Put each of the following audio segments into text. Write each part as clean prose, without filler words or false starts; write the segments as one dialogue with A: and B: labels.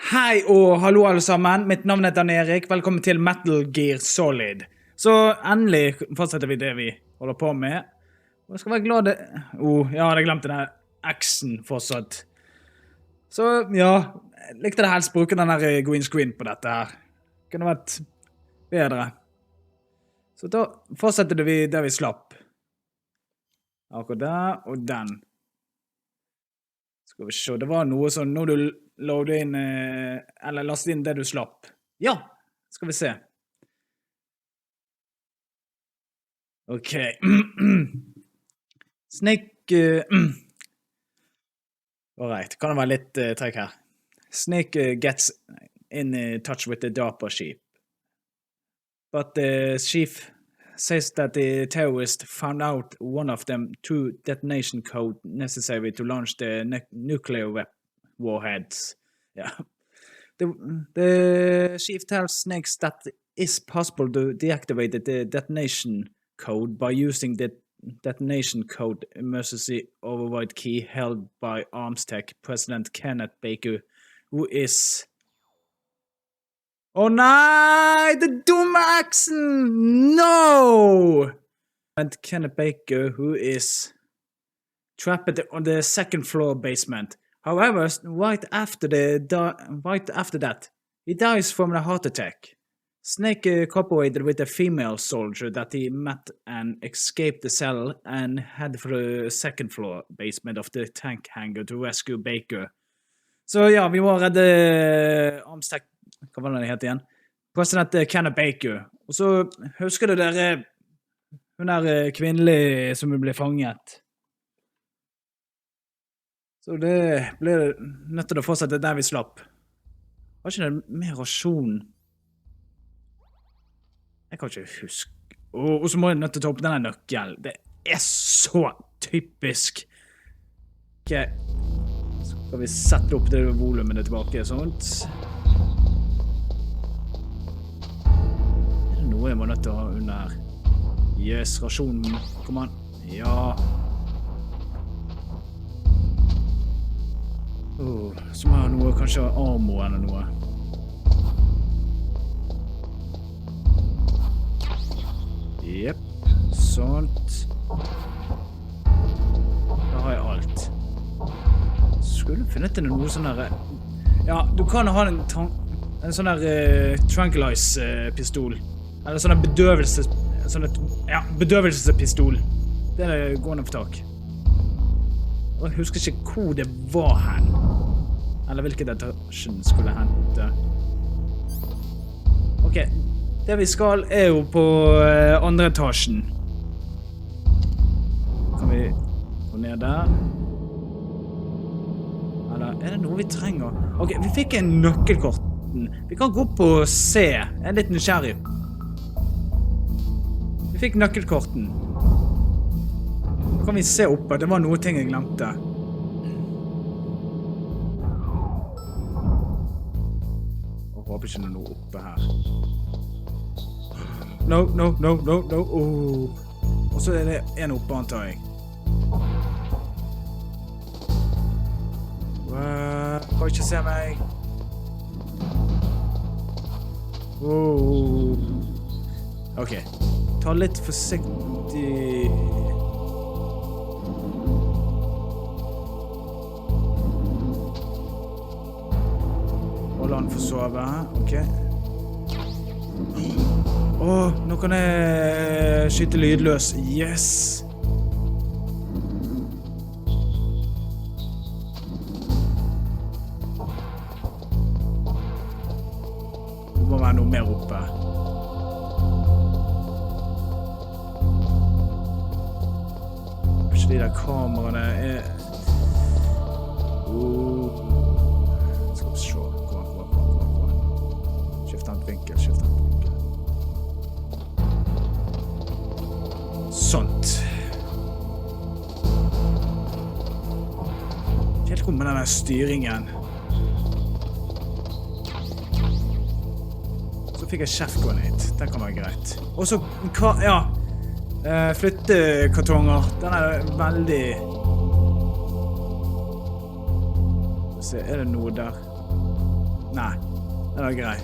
A: Hei og hallo alle sammen, mitt navn Dan-Erik, velkommen til Metal Gear Solid. Så endelig fortsetter vi det vi holder på med. Og jeg skal være glad det... jeg hadde glemt den her X-en fortsatt. Så ja, jeg likte det helst bruke den her green screen på dette her. Kunne vært bedre. Så da fortsetter vi der vi slapp. Akkurat der og den. Skal vi se, det var noe sånn, når du loader inn, eller lastet inn det du slapp. Ja, skal vi se. Ok. Snake... Alright, kan det være litt trekk her. Snake gets in touch with the Darpa chief. But the chief says that the terrorists found out one of them two detonation code necessary to launch the nuclear warheads. Yeah. The chief tells Snakes that it is possible to deactivate the detonation code by using the detonation code emergency override key held by Armstech President Baker, who is... Oh nei, the dumme aksen! No! And Kenneth Baker, who is trapped on the second floor basement. However, right after that, he dies from a heart attack. Snake cooperated with a female soldier that he met and escaped the cell and head for the second floor basement of the tank hangar to rescue Baker. Så ja, vi må redde Armstech. Hva var det het igjen? President Kenneth Baker. Og så husker du der hun der kvinnelig som ble fanget. Så det ble nødt til å fortsette der vi slapp. Var ikke det mer rasjon? Jeg kan ikke huske. Og så må jeg nødt til å ta opp denne nøkkelen. Det er så typisk. Ok. Så skal vi sette opp det volumet tilbake, sånt. Noe jeg må nødt til å ha under her. Yes, rasjonen. Kom an. Ja. Så må jeg ha noe, kanskje ammo eller noe. Jepp. Sånt. Da har jeg alt. Skulle finne til noe sånn der... Ja, du kan ha en sånn der tranquilize-pistol. Eller sånn bedøvelsespistol. Det går an å få tak. Og jeg husker ikke hvor det var hen. Eller hvilket etasjen skulle hente. Ok, det vi skal jo på andre etasjen. Kan vi gå ned der? Eller er det noe vi trenger? Ok, vi fikk en nøkkelkorten. Vi kan gå på C. Jeg er litt nysgjerrig. Vi fikk nøkkelkorten. Nå kan vi se oppe. Det var noe ting jeg glemte. Jeg håper ikke det er noe oppe her. No. Og så er det en oppe, antar jeg. Kan ikke se meg. Ok. Ta litt forsiktig. Hold han for sove. Ok. Nå kan jeg skyte lydløs. Yes! Det må være noe mer oppe. De der kameraene er... Skal vi se. Kom an. Skift en vinkel. Sånt. Helt kom med denne styringen. Så fikk jeg chef-granate. Det kan være greit. Og så, ja... flyttekartonger. Den er veldig... Se, er det noe der? Nei, den var grei.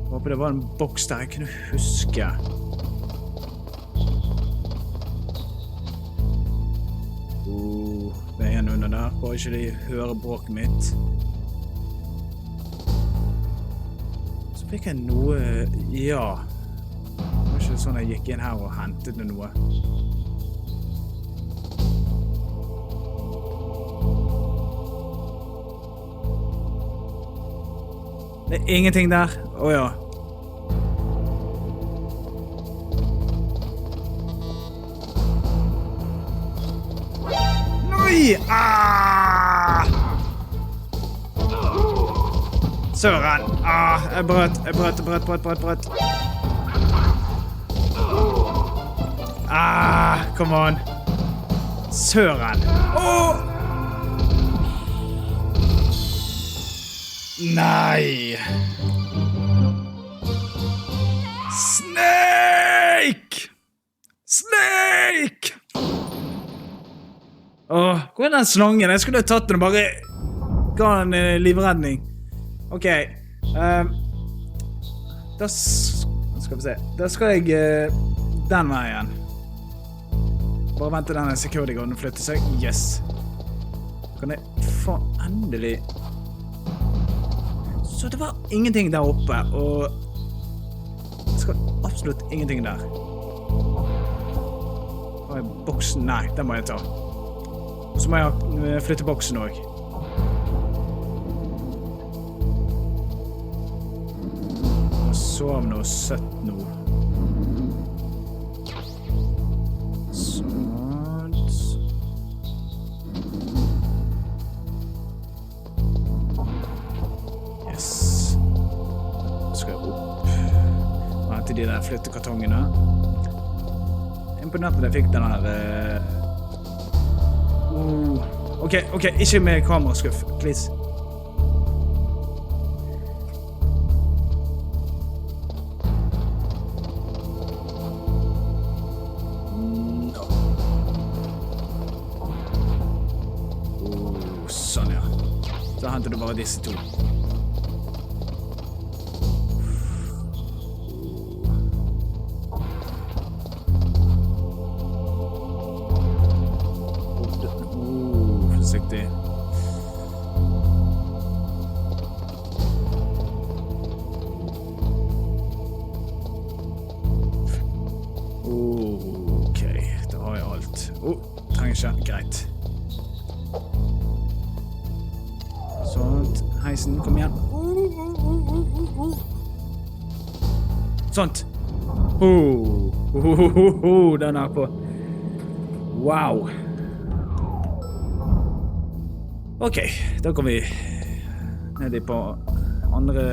A: Jeg håper det var en boks der jeg kunne huske. Det er en under der, bare ikke de hører bråket mitt. Så fikk jeg noe, ja. Det var ikke sånn jeg gikk inn her og hentet noe. Det er ingenting der. Åja. Nei! Ah! Søren! Ah, jeg brøt. Ah, come on. Søren. Åh! Nei! Snake! Åh, hvor er den slangen? Jeg skulle ha tatt den og bare ga en livredning. Ok. Da skal vi se. Da skal jeg den veien. Bare vente denne security guarden flytte seg. Yes. Kan jeg få endelig... Så det var ingenting der oppe, og det skal absolutt ingenting der. Har jeg boksen? Nei, den må jeg ta. Så må jeg flytte boksen også. Jeg sov noe søtt nå. De der flyttekartongene. Imponert at jeg fikk den her Ok, ikke med kameraskuff, please. Sånn ja. Da henter du bare disse to. Forsiktig. Ok, da har jeg alt. Trenger ikke. Greit. Sånt. Heisen, kom igjen. Sånt. Den er på. Wow. Ok, da går vi ned på andre...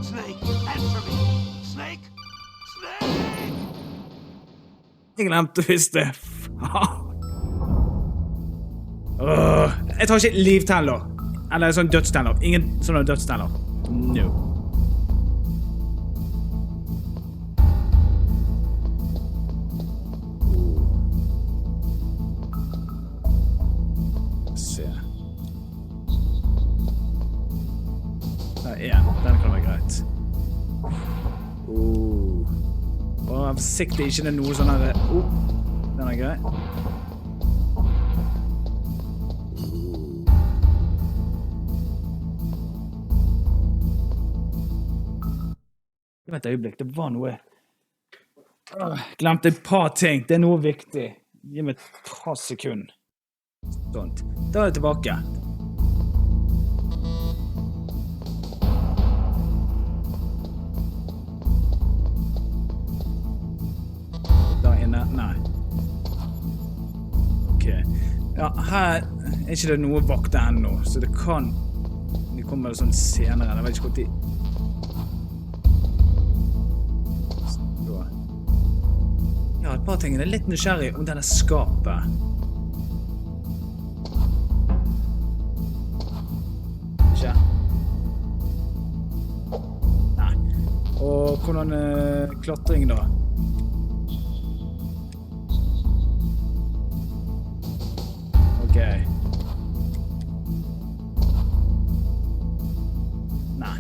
B: Snake, answer me! Snake!
A: Jeg glemte visst det. Jeg tar ikke livteller. Eller sånn dødsteller. Ingen sånne dødsteller. No. Den kan være greit. Vær forsiktig, ikke det er noe sånn her. Den er grei. Gi meg et øyeblikk, det var noe. Glemte et par ting, det er noe viktig. Gi meg et par sekunder. Sånt. Da er jeg tilbake. Nei. Ok. Ja, her er ikke det noe vakt ennå, så det kan... De kommer sånn senere, jeg vet ikke hvor tid... Ja, et par ting. Jeg er litt nysgjerrig om denne skapet. Ikke? Nei. Og hvordan klatring da? Ok. Nei.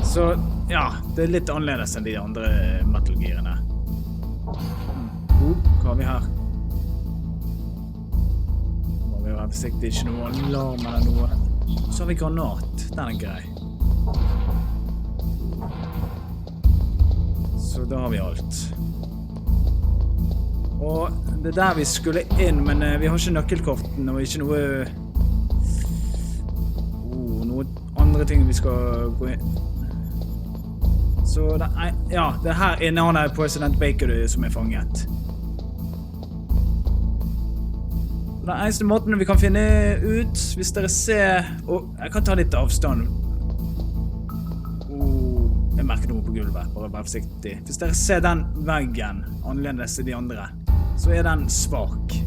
A: Så, ja, det litt annerledes enn de andre metal-girene. Hva har vi her? Må vi være forsiktig, ikke noe alarm eller noe. Så har vi granat, den grei. Så da har vi alt. Og det der vi skulle inn, men vi har ikke nøkkelkorten og ikke noe andre ting vi skal gå inn. Så det er, ja, det her inne han President Baker som fanget. Den eneste måten vi kan finne ut, hvis dere ser, og jeg kan ta litt avstand. Jeg merker noe på gulvet, bare vær forsiktig. Hvis dere ser den veggen, annerledes til de andre, så den svak.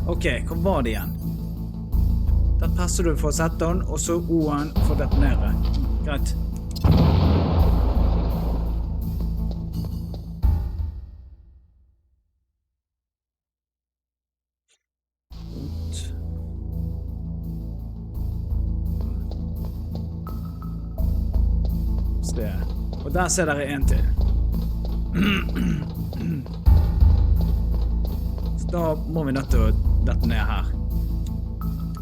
A: Ok, hva var det igjen? Der passer du for å sette den, og så O-en for å detonere. Greit. Og der ser dere en til. Så da må vi nødt til å detonere her.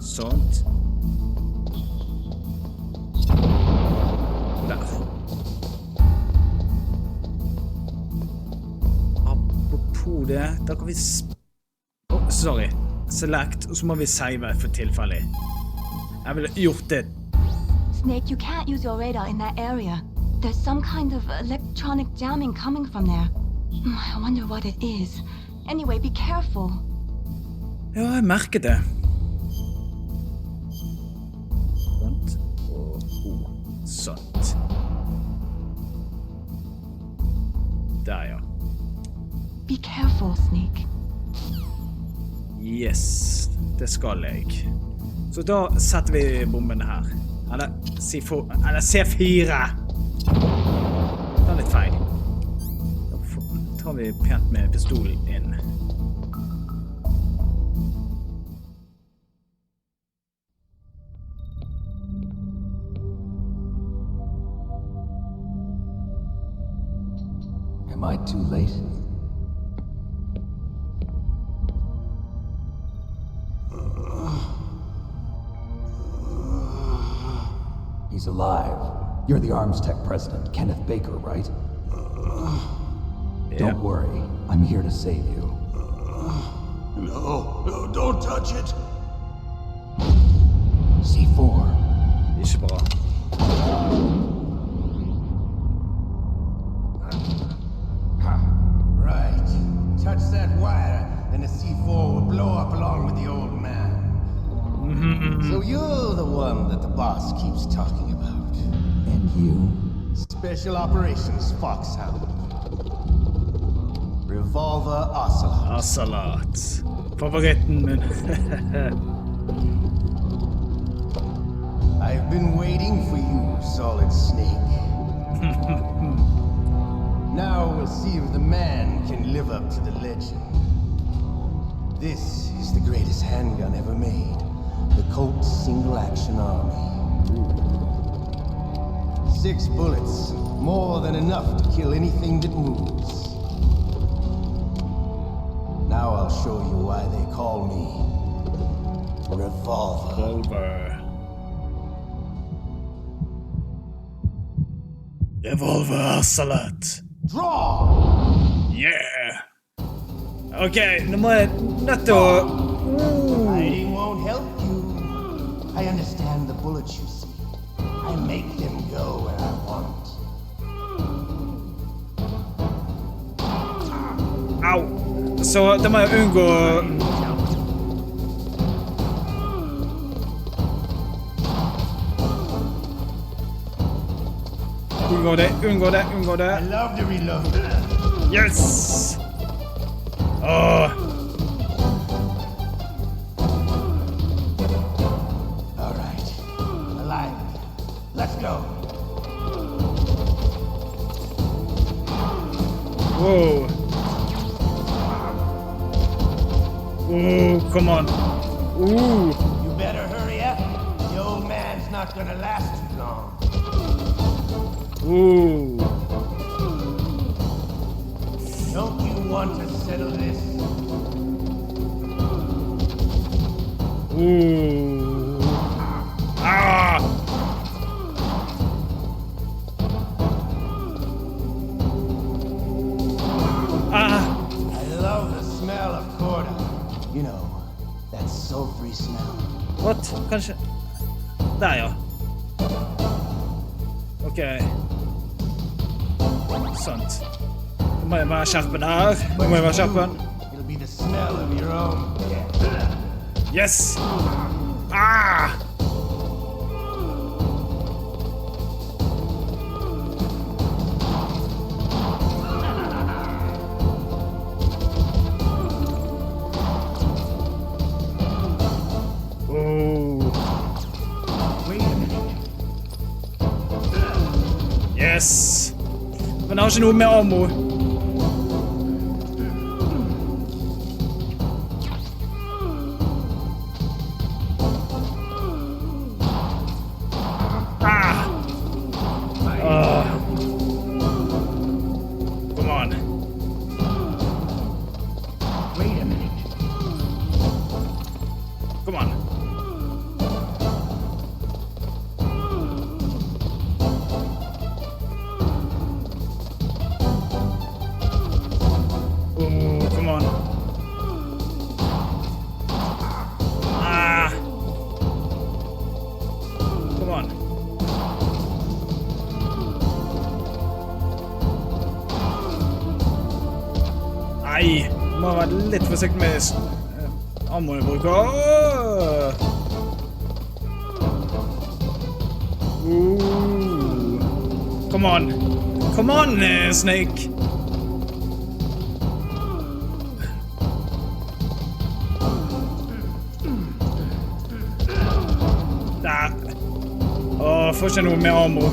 A: Sånt. Der. Apropos det, da kan vi sorry. Select, og så må vi save for tilfelle. Jeg ville gjort det.
C: Snake, you can't use your radar in that area. There's some kind of electronic jamming coming from there. I wonder what it is. Anyway, be careful.
A: Ja, jeg merker det. Sånt og sånt. Der, ja.
C: Be careful, Snake.
A: Yes, det skal jeg. Så da setter vi bombene her. Eller C4. Det er litt feil. Da tar vi pent med pistolen inn.
D: Am I too late? He's alive. You're the Arms Tech President, Kenneth Baker, right?
A: Yeah.
D: Don't worry. I'm here to save you.
B: No, don't touch it.
D: C4.
A: Ikke bra.
E: Right. Touch that wire, and the C4 will blow up along with the old man. So you're the one that the boss keeps talking about.
D: And you?
E: Special Operations Foxhound. Revolver Ocelot.
A: Ocelot. Favoritten min.
E: I've been waiting for you, Solid Snake. Now we'll see if the man can live up to the legend. This is the greatest handgun ever made. The Colt Single Action Army. 6 bullets, more than enough to kill anything that moves. Now I'll show you why they call me Revolver.
A: Revolver Ocelot.
E: Draw!
A: Yeah! Ok, nå må jeg nødt til å...
E: Hiding won't help you. I understand the bullets you see. I make them go where I want.
A: Au! Så da må jeg unngå... Unngå det.
E: I love to reload.
A: Yes! Åh! Come on.
E: You better hurry up. The old man's not gonna last too long. Don't you want to settle this? I love the smell of corda. You know, that sulfury smell.
A: What? Kanskje... Der, ja. Ok. Sant. Nå må jeg være skjerpen her. Nå må jeg være skjerpen.
E: It'll be the smell of your own death.
A: Yes!
E: Wait a minute.
A: Yes! Men jeg har ikke noe med ammo. Come on.
E: Wait a minute.
A: Come on. Come on. Come on. Nei, må være litt forsiktig med ammo jeg bruker. Come on. Come on, Snake. Der. Får ikke noe med ammo.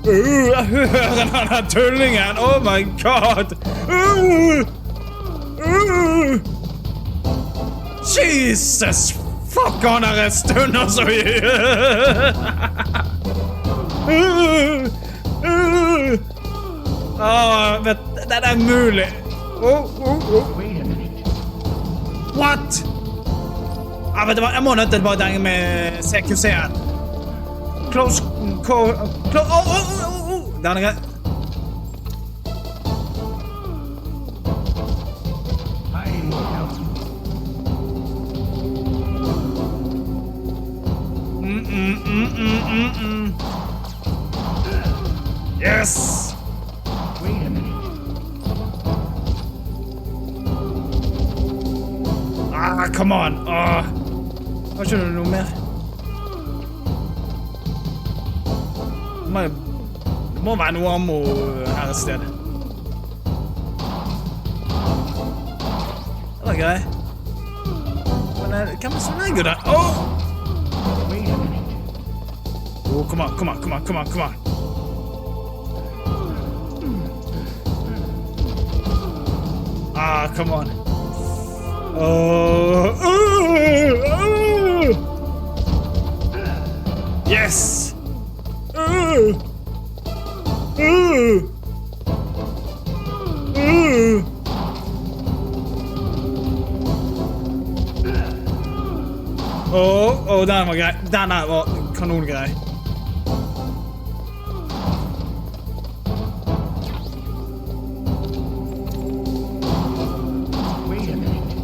A: Jeg hører den her tullingen. Oh my god. Jesus. Fuck, han er en stund, altså. Vet, det er mulig.
E: Wait a minute.
A: What? Vet du hva, jeg må nødt til bare denge med CQC-en. Close. Den er grei.
E: Hiding will help you.
A: Yes!
E: Wait a minute.
A: Come on. Har ikke du noe mer? Det må være noe ammo her et sted. Det er grei. Men hvem er som legger det?
E: Wait a minute.
A: Come on. Come on. Yes! Den var grei. Den her var kanongrei.
E: Wait a minute.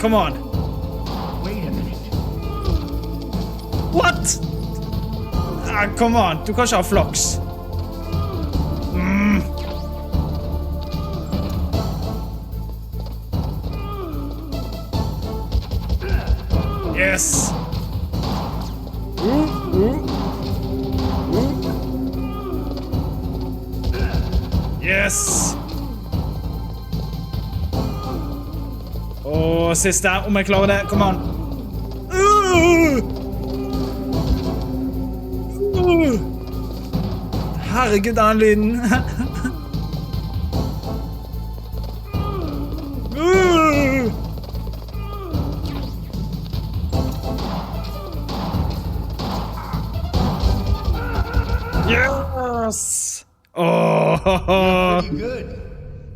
A: Come on.
E: Wait a minute.
A: What? Come on. Du kan ikke ha flaks. Yes. Yes! Og siste, om jeg klarer det. Kom an. Herregud, den lyden. Yes! Oh!
E: Pretty good.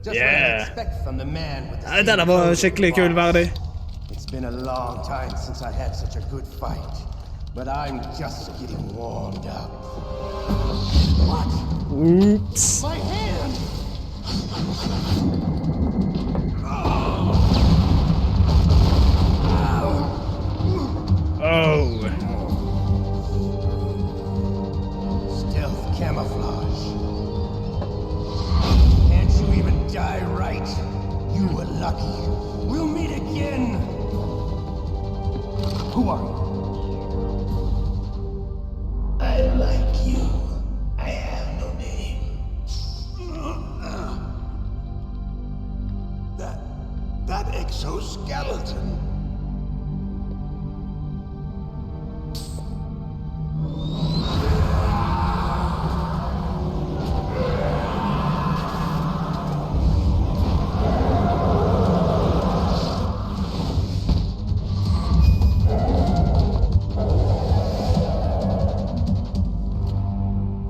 E: Just
A: Yeah.
E: what I expect from the man with the
A: Det der var skikkelig kul verdig.
E: It's been a long time since I had such a good fight, but I'm just getting warmed up. What?
A: Oops.
E: My hand!
A: Oh.
E: Stealth camouflage. Can't you even die right? You were lucky. We'll meet again. Who are you? I like you. I have no name. That exoskeleton.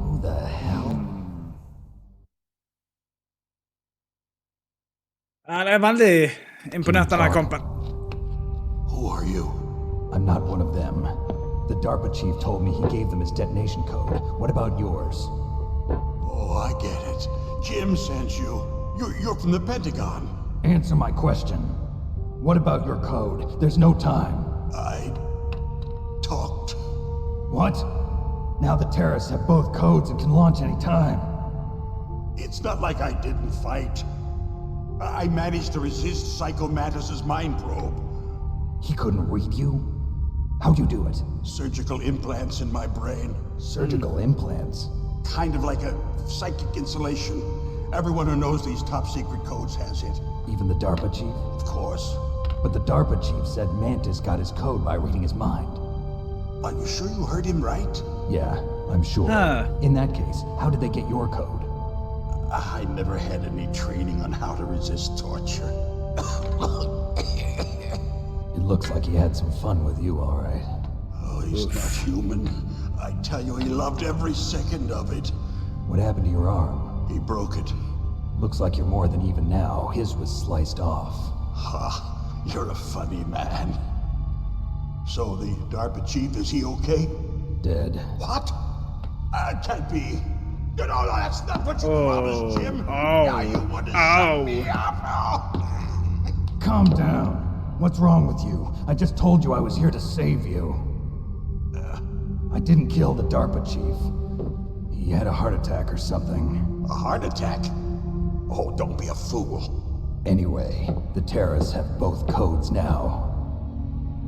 E: Who the hell?
A: Ja, det er veldig imponert denne kampen.
E: Who are you?
D: I'm not one of them. The DARPA chief told me he gave them his detonation code. What about yours?
B: Oh, I get it. Jim sent you. You're from the Pentagon.
D: Answer my question. What about your code? There's no time.
B: I talked.
D: What? Now the terrorists have both codes and can launch any time.
B: It's not like I didn't fight. I managed to resist Psycho Mantis's mind probe.
D: He couldn't read you? How'd you do it?
B: Surgical implants in my brain.
D: Surgical implants?
B: Kind of like a psychic insulation. Everyone who knows these top secret codes has it.
D: Even the DARPA chief?
B: Of course.
D: But the DARPA chief said Mantis got his code by reading his mind.
B: Are you sure you heard him right?
D: Yeah, I'm sure.
A: Huh.
D: In that case, how did they get your code?
B: I never had any training on how to resist torture.
D: It looks like he had some fun with you, all right.
B: Oh, he's not human. I tell you, he loved every second of it.
D: What happened to your arm?
B: He broke it.
D: Looks like you're more than even now. His was sliced off.
B: Ha, you're a funny man. So the DARPA chief, is he okay?
D: Dead.
B: What? Can't be. No, that's not what you promised, Jim. Now you want to shut me up.
D: Calm down. What's wrong with you? I just told you I was here to save you. I didn't kill the DARPA chief. He had a heart attack or something.
B: A heart attack? Oh, don't be a fool.
D: Anyway, the terrorists have both codes now.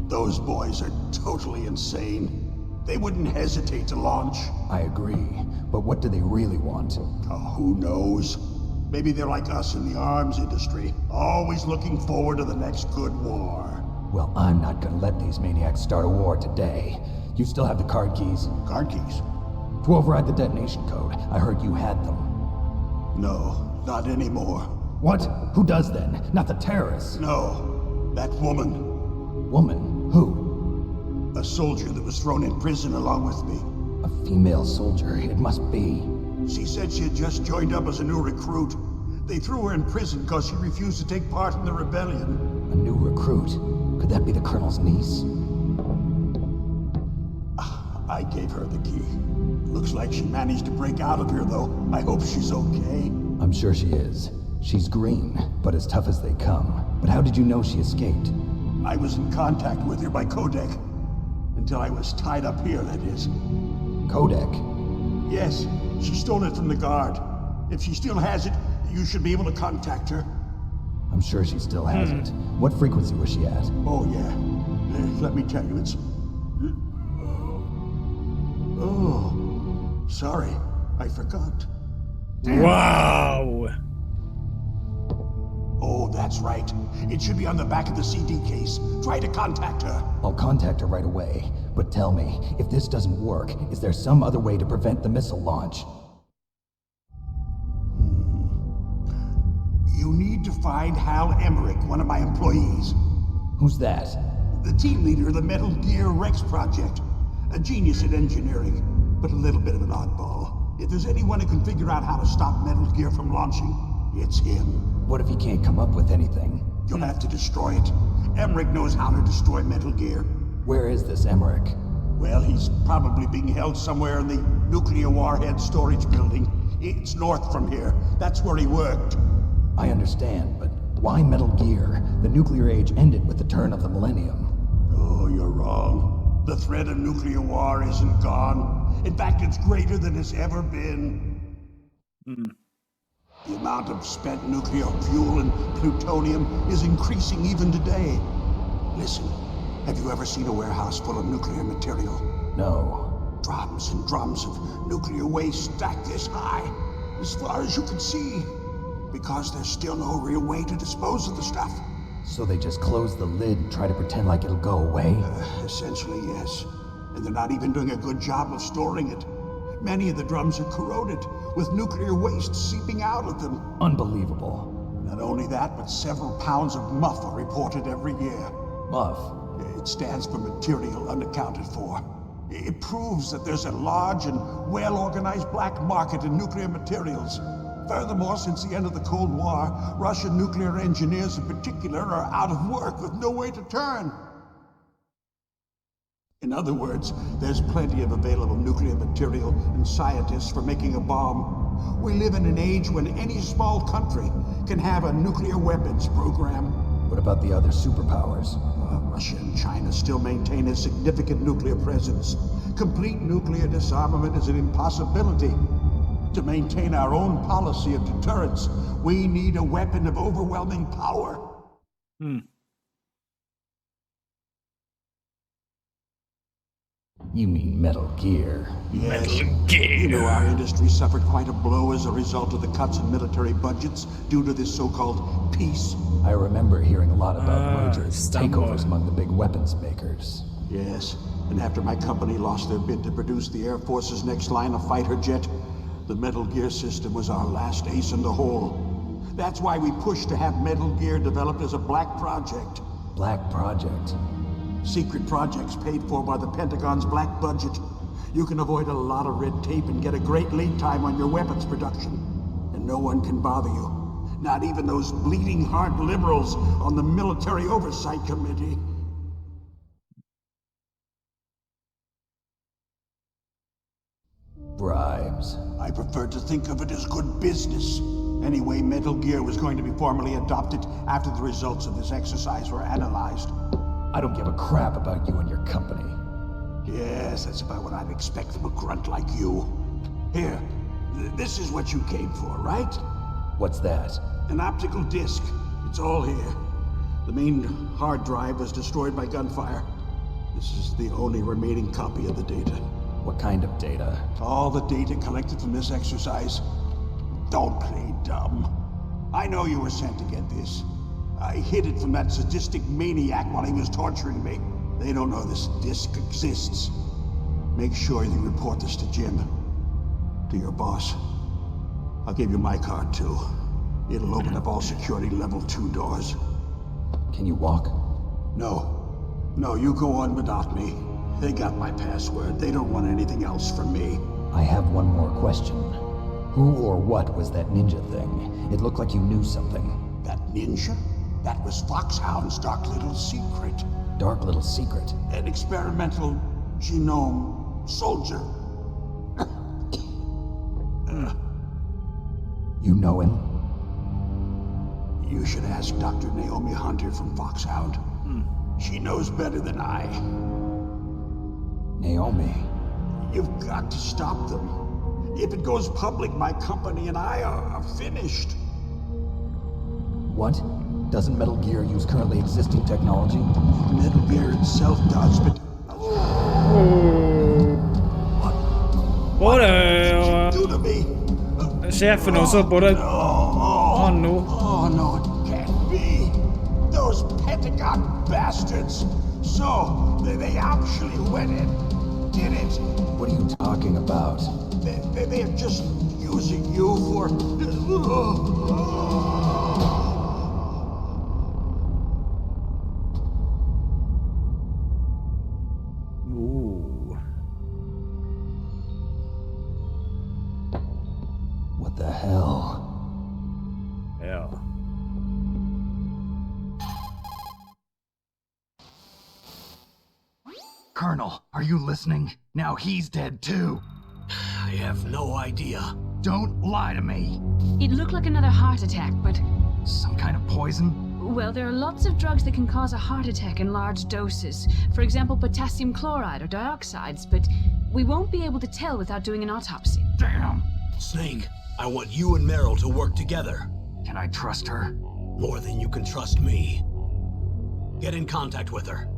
B: Those boys are totally insane. They wouldn't hesitate to launch.
D: I agree, but what do they really want?
B: Oh, who knows? Maybe they're like us in the arms industry, always looking forward to the next good war.
D: Well, I'm not gonna let these maniacs start a war today. You still have the card keys?
B: Card keys?
D: To override the detonation code. I heard you had them.
B: No, not anymore.
D: What? Who does then? Not the terrorists.
B: No, that woman.
D: Woman? Who?
B: A soldier that was thrown in prison along with me.
D: A female soldier. It must be.
B: She said she had just joined up as a new recruit. They threw her in prison because she refused to take part in the rebellion.
D: A new recruit? Could that be the colonel's niece?
B: I gave her the key. Looks like she managed to break out of here, though. I hope she's okay.
D: I'm sure she is. She's green, but as tough as they come. But how did you know she escaped?
B: I was in contact with her by codec. Until I was tied up here, that is.
D: Codec?
B: Yes, she stole it from the guard. If she still has it, you should be able to contact her.
D: I'm sure she still has it. What frequency was she at?
B: Oh, yeah. Let me tell you, it's... Oh, sorry. I forgot.
A: Wow!
B: Oh, that's right. It should be on the back of the CD case. Try to contact her.
D: I'll contact her right away. But tell me, if this doesn't work, is there some other way to prevent the missile launch?
B: You need to find Hal Emmerich, one of my employees.
D: Who's that?
B: The team leader of the Metal Gear Rex project. A genius at engineering, but a little bit of an oddball. If there's anyone who can figure out how to stop Metal Gear from launching, it's him.
D: What if he can't come up with anything?
B: You'll have to destroy it. Emmerich knows how to destroy Metal Gear.
D: Where is this Emmerich?
B: Well, he's probably being held somewhere in the nuclear warhead storage building. It's north from here. That's where he worked.
D: I understand, but why Metal Gear? The nuclear age ended with the turn of the millennium.
B: Oh, you're wrong. The threat of nuclear war isn't gone. In fact, it's greater than it's ever been. The amount of spent nuclear fuel and plutonium is increasing even today. Listen, have you ever seen a warehouse full of nuclear material?
D: No.
B: Drums and drums of nuclear waste stacked this high, as far as you can see. Because there's still no real way to dispose of the stuff.
D: So they just close the lid and try to pretend like it'll go away?
B: Essentially, yes. And they're not even doing a good job of storing it. Many of the drums are corroded, with nuclear waste seeping out of them.
D: Unbelievable.
B: Not only that, but several pounds of MUF are reported every year.
D: MUF?
B: It stands for material unaccounted for. It proves that there's a large and well-organized black market in nuclear materials. Furthermore, since the end of the Cold War, Russian nuclear engineers in particular are out of work with no way to turn. In other words, there's plenty of available nuclear material and scientists for making a bomb. We live in an age when any small country can have a nuclear weapons program.
D: What about the other superpowers?
B: Russia and China still maintain a significant nuclear presence. Complete nuclear disarmament is an impossibility. To maintain our own policy of deterrence, we need a weapon of overwhelming power.
D: You mean Metal Gear?
B: Yes.
A: Metal Gear.
B: You know, our industry suffered quite a blow as a result of the cuts in military budgets due to this so-called peace.
D: I remember hearing a lot about mergers,
A: stumble.
D: takeovers among the big weapons makers.
B: Yes, and after my company lost their bid to produce the Air Force's next line of fighter jet, the Metal Gear system was our last ace in the hole. That's why we pushed to have Metal Gear developed as a black project.
D: Black Project?
B: Secret projects paid for by the Pentagon's black budget. You can avoid a lot of red tape and get a great lead time on your weapons production. And no one can bother you. Not even those bleeding heart liberals on the Military Oversight Committee.
D: Bribes.
B: I prefer to think of it as good business. Anyway, Metal Gear was going to be formally adopted after the results of this exercise were analyzed.
D: I don't give a crap about you and your company.
B: Yes, that's about what I'd expect from a grunt like you. Here, this is what you came for, right?
D: What's that?
B: An optical disc. It's all here. The main hard drive was destroyed by gunfire. This is the only remaining copy of the data.
D: What kind of data?
B: All the data collected from this exercise. Don't play dumb. I know you were sent to get this. I hid it from that sadistic maniac while he was torturing me. They don't know this disc exists. Make sure you report this to Jim. To your boss. I'll give you my card too. It'll open up all security level 2 doors.
D: Can you walk?
B: No. No, you go on without me. They got my password. They don't want anything else from me.
D: I have one more question. Who or what was that ninja thing? It looked like you knew something.
B: That ninja? That was Foxhound's dark little secret.
D: Dark little secret?
B: An experimental genome soldier.
D: You know him?
B: You should ask Dr. Naomi Hunter from Foxhound. She knows better than I.
D: Naomi?
B: You've got to stop them. If it goes public, my company and I are finished.
D: What? Doesn't Metal Gear use currently existing technology?
B: Metal Gear itself does, but...
A: What
B: did you do to me?
A: sjefen og så både han nå.
B: Oh, no, it can't be. Those Pentagon bastards. So, they actually went and did it.
D: What are you talking about?
B: They're just using you for...
A: Ooh.
D: What the hell?
A: Ja.
D: Colonel, are you listening? Now he's dead too.
E: I have no idea.
D: Don't lie to me.
F: It looked like another heart attack, but...
D: Some kind of poison?
F: Well, there are lots of drugs that can cause a heart attack in large doses. For example, potassium chloride or dioxides, but we won't be able to tell without doing an autopsy.
D: Damn.
E: Snake, I want you and Meryl to work together.
D: Can I trust her?
E: More than you can trust me. Get in contact with her.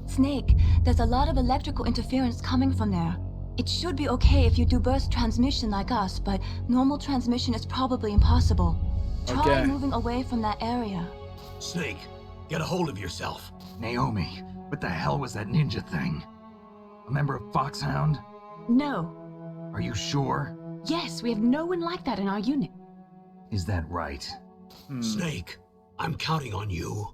C: Snake, there's a lot of electrical interference coming from there. It should be okay if you do burst transmission like us, but normal transmission is probably impossible. Try moving away from that area.
E: Snake, get a hold of yourself.
D: Naomi, what the hell was that ninja thing? A member of Foxhound?
F: No.
D: Are you sure?
F: Yes, we have no one like that in our unit.
D: Is that right?
E: Snake, I'm counting on you.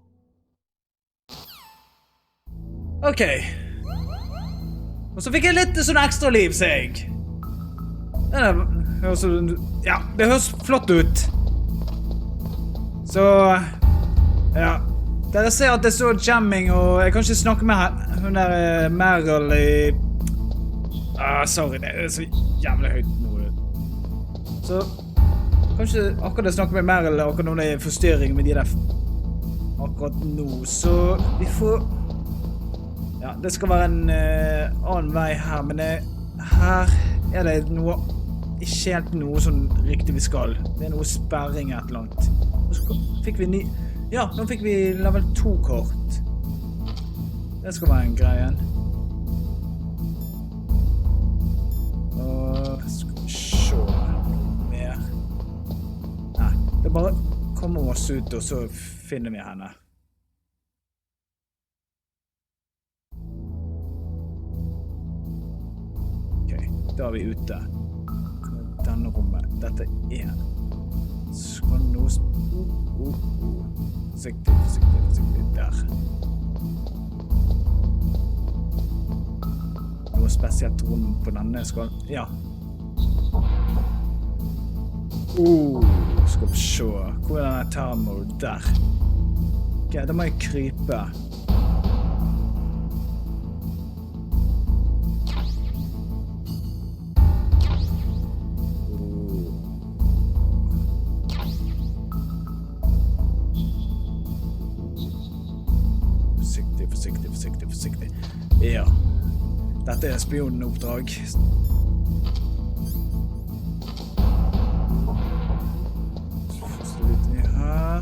A: Ok. Og så fikk jeg litt sånn ekstra liv, ser jeg. Ja, det høres flott ut. Så, ja. Dere ser at det står jamming, og jeg kan ikke snakke med hun der Meryl i... sorry, det er så jævlig høyt nå. Så, kanskje akkurat snakke med Meryl akkurat når det er forstyrring med de der akkurat nå, så vi får... Ja, det skal være en annen vei her, men her er det noe, ikke helt noe sånn riktig vi skal. Det er noe sperring et eller annet. Og så fikk vi ny... Ja, nå fikk vi level 2 kort. Det skal være en greie. Og skal vi se mer. Nei, det bare kommer oss ut, og så finner vi henne. Da er vi ute. Denne rommet. Dette er en. Skal noe... Forsiktig. Der. Noe spesielt rom på denne skal... Ja. Skal vi se. Hvor er denne termor? Der. Ok, da må jeg krype. Forsiktig. Ja. Dette er spionenoppdrag. Først litt ned her.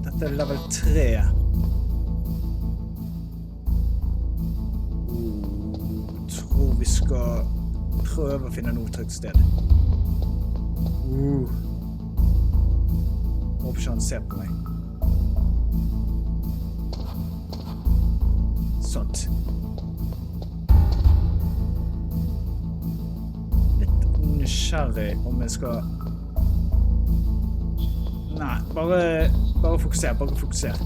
A: Dette er level 3. Tror vi skal prøve å finne noe trygt sted. Håper ikke han ser på meg. Sånt. Litt nysgjerrig om jeg skal... Nei, bare fokuser.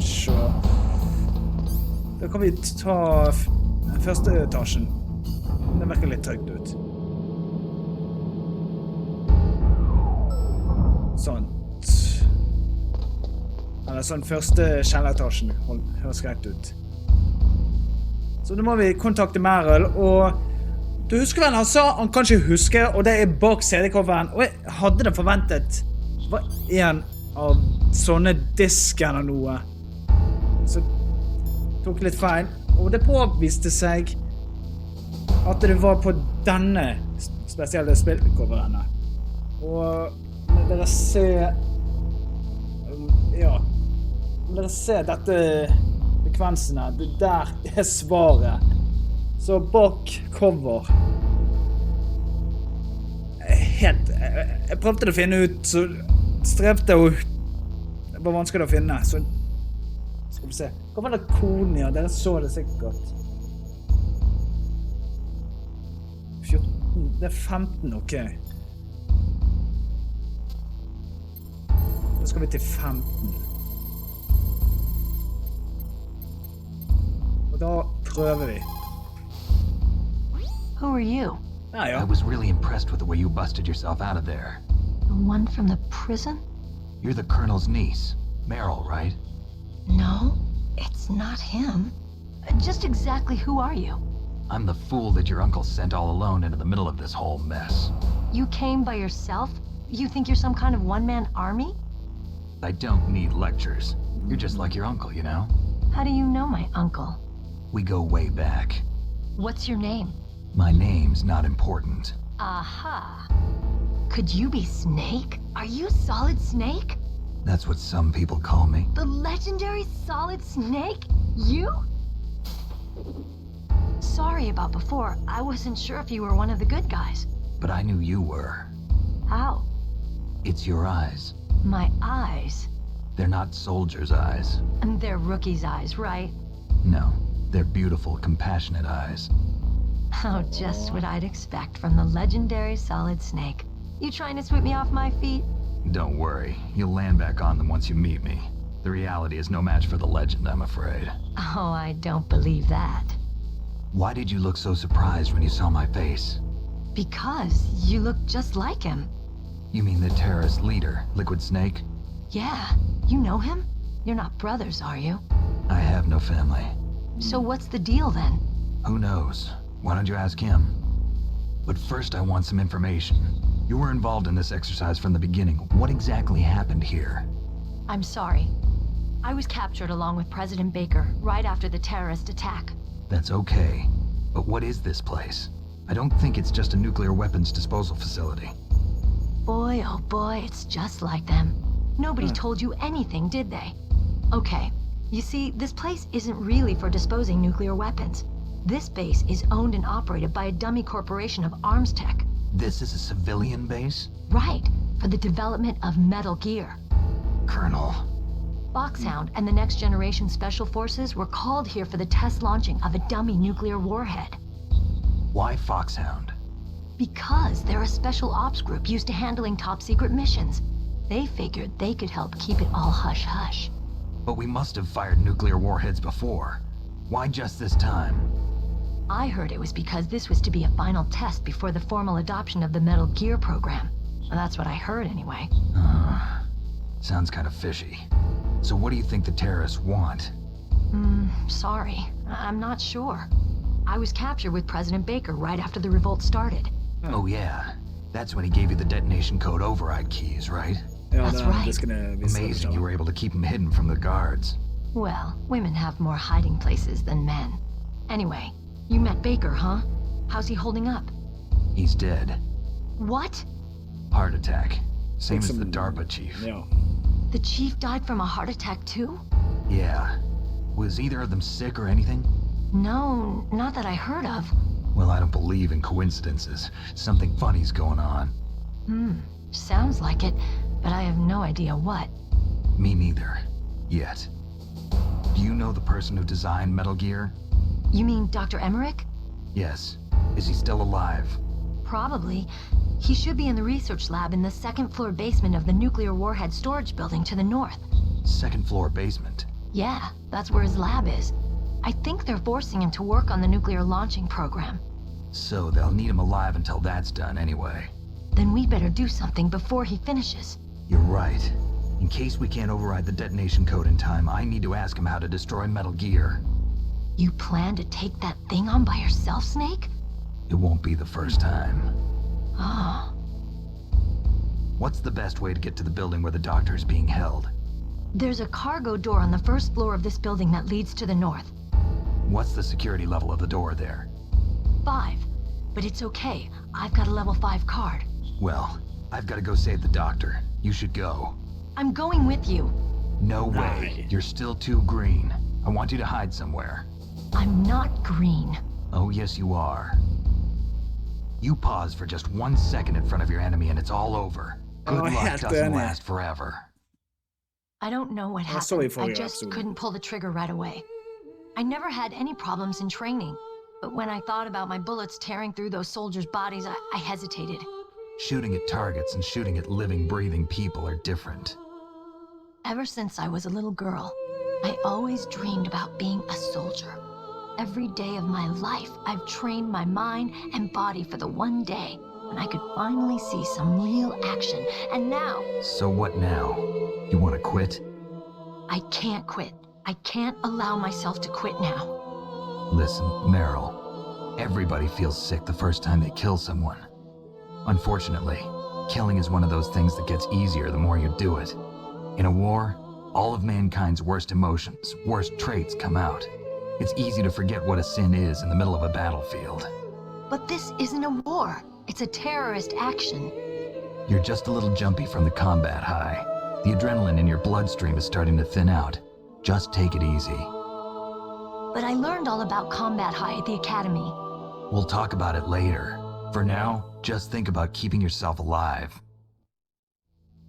A: Så... Da kan vi ta første etasjen. Det virker litt trygt ut. Sånt. Eller sånn første kjelleretasjen høres greit ut. Så nå må vi kontakte Meryl, og du husker vel han sa han kan ikke huske, og det er bak CD-coveren, og jeg hadde det forventet var en av sånne disker eller noe. Så tok litt feil, og det påviste seg at det var på denne spesielle spillcoveren. Og dere ser ja, Dere ser dette sekvensene. Det der er svaret. Så bak cover jeg prøvde å finne ut, så strevte jeg det var vanskelig å finne, så skal vi se. Hva var det koden, ja? Dere så det sikkert. 14, det er 15, ok. Da skal vi til 15. Og da prøver vi.
C: Who are you?
G: I was really impressed with the way you busted yourself out of there.
C: The one from the prison?
G: You're the Colonel's niece, Meryl, right?
C: No, it's not him. Just exactly who are you?
G: I'm the fool that your uncle sent all alone into the middle of this whole mess.
C: You came by yourself? You think you're some kind of one-man army?
G: I don't need lectures. You're just like your uncle, you know?
C: How do you know my uncle?
G: We go way back.
C: What's your name?
G: My name's not important.
C: Aha. Could you be Snake? Are you Solid Snake?
G: That's what some people call me.
C: The legendary Solid Snake? You? Sorry about before. I wasn't sure if you were one of the good guys.
G: But I knew you were.
C: How?
G: It's your eyes.
C: My eyes?
G: They're not soldiers' eyes.
C: And they're rookies' eyes, right?
G: No, they're beautiful, compassionate eyes.
C: Oh, just what I'd expect from the legendary Solid Snake. You trying to sweep me off my feet?
G: Don't worry, you'll land back on them once you meet me. The reality is no match for the legend, I'm afraid.
C: Oh, I don't believe that.
G: Why did you look so surprised when you saw my face?
C: Because you look just like him.
G: You mean the terrorist leader, Liquid Snake?
C: Yeah, you know him? You're not brothers, are you?
G: I have no family.
C: So what's the deal then?
G: Who knows? Why don't you ask him? But first I want some information. You were involved in this exercise from the beginning. What exactly happened here?
C: I'm sorry. I was captured along with President Baker right after the terrorist attack.
G: That's okay. But what is this place? I don't think it's just a nuclear weapons disposal facility.
C: Boy, oh boy, it's just like them. Nobody told you anything, did they? Okay, you see, this place isn't really for disposing nuclear weapons. This base is owned and operated by a dummy corporation of arms tech.
G: This is a civilian base?
C: Right, for the development of Metal Gear.
G: Colonel.
C: Foxhound and the Next Generation Special Forces were called here for the test launching of a dummy nuclear warhead.
G: Why Foxhound?
C: Because they're a special ops group used to handling top secret missions. They figured they could help keep it all hush-hush.
G: But we must have fired nuclear warheads before. Why just this time?
C: I heard it was because this was to be a final test before the formal adoption of the Metal Gear program. Well, that's what I heard anyway.
G: Sounds kind of fishy. So what do you think the terrorists want?
C: Sorry. I'm not sure. I was captured with President Baker right after the revolt started.
G: Oh yeah. That's when he gave you the detonation code override keys, right?
C: That's right.
G: Amazing you were able to keep them hidden from the guards.
C: Well, women have more hiding places than men. Anyway, you met Baker, huh? How's he holding up?
G: He's dead.
C: What?
G: Heart attack. Same as the Darpa chief.
A: Yeah.
C: The chief died from a heart attack too?
G: Yeah. Was either of them sick or anything?
C: No, not that I heard of.
G: Well, I don't believe in coincidences. Something funny's going on.
C: Sounds like it, but I have no idea what.
G: Me neither. Yet. Do you know the person who designed Metal Gear?
C: You mean Dr. Emmerich?
G: Yes. Is he still alive?
C: Probably. He should be in the research lab in the second-floor basement of the nuclear warhead storage building to the north.
G: Second floor basement?
C: Yeah, that's where his lab is. I think they're forcing him to work on the nuclear launching program.
G: So they'll need him alive until that's done anyway.
C: Then we better do something before he finishes.
G: You're right. In case we can't override the detonation code in time, I need to ask him how to destroy Metal Gear.
C: You plan to take that thing on by yourself, Snake?
G: It won't be the first time.
C: Oh.
G: What's the best way to get to the building where the doctor is being held?
C: There's a cargo door on the first floor of this building that leads to the north.
G: What's the security level of the door there?
C: 5. But it's okay. I've got a level 5 card.
G: Well, I've got to go save the doctor. You should go.
C: I'm going with you.
G: No way. You're still too green. I want you to hide somewhere.
H: I'm not green.
G: Oh, yes, you are. You pause for just 1 second in front of your enemy and it's all over. Good luck doesn't last forever.
H: I don't know what happened. I just couldn't pull the trigger right away. I never had any problems in training, but when I thought about my bullets tearing through those soldiers' bodies, I hesitated.
G: Shooting at targets and shooting at living, breathing people are different.
H: Ever since I was a little girl, I always dreamed about being a soldier. Every day of my life, I've trained my mind and body for the one day when I could finally see some real action, and now...
G: So what now? You want to quit?
H: I can't quit. I can't allow myself to quit now.
G: Listen, Meryl, everybody feels sick the first time they kill someone. Unfortunately, killing is one of those things that gets easier the more you do it. In a war, all of mankind's worst emotions, worst traits come out. It's easy to forget what a sin is in the middle of a battlefield.
H: But this isn't a war. It's a terrorist action.
G: You're just a little jumpy from the combat high. The adrenaline in your bloodstream is starting to thin out. Just take it easy.
H: But I learned all about combat high at the academy.
G: We'll talk about it later. For now, just think about keeping yourself alive.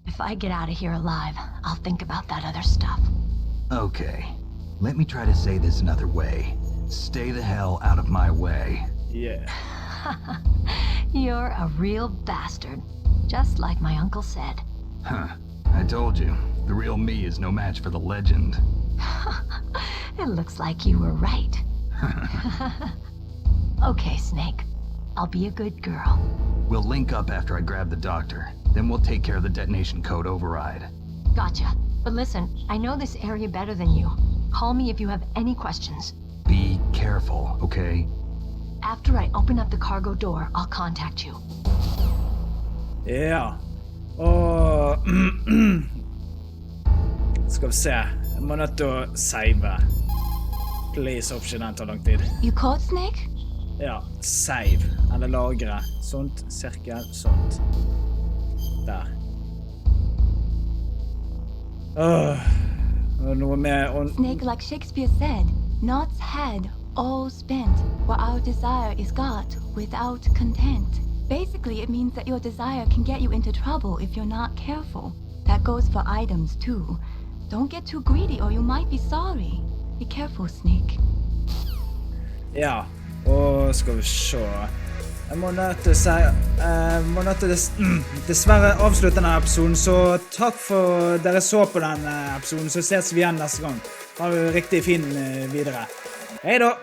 H: If I get out of here alive, I'll think about that other stuff.
G: Okay. Let me try to say this another way. Stay the hell out of my way.
A: Yeah.
H: You're a real bastard. Just like my uncle said.
G: Huh. I told you. The real me is no match for the legend.
H: It looks like you were right. Okay, Snake. I'll be a good girl.
G: We'll link up after I grab the doctor. Then we'll take care of the detonation code override.
H: Gotcha. But listen, I know this area better than you. Call me if you have any questions.
G: Be careful, okay?
H: After I open up the cargo door, I'll contact you.
A: Ja. Og... Skal vi se. Jeg må nødt til å save. Please, option den tar lang tid.
C: You caught Snake?
A: Ja, save. Eller lagre. Sånt, cirka sånt. Der. Noe mer...
C: Snake, like Shakespeare said, knots had all spent, where our desire is got without content. Basically, it means that your desire can get you into trouble if you're not careful. That goes for items too. Don't get too greedy or you might be sorry. Be careful, Snake.
A: Ja, og skal vi se. Jeg må nødt til å si... dessverre avslutte denne episoden, så takk for dere så på denne episoden, så ses vi igjen neste gang. Ha det riktig fin videre. Hei da!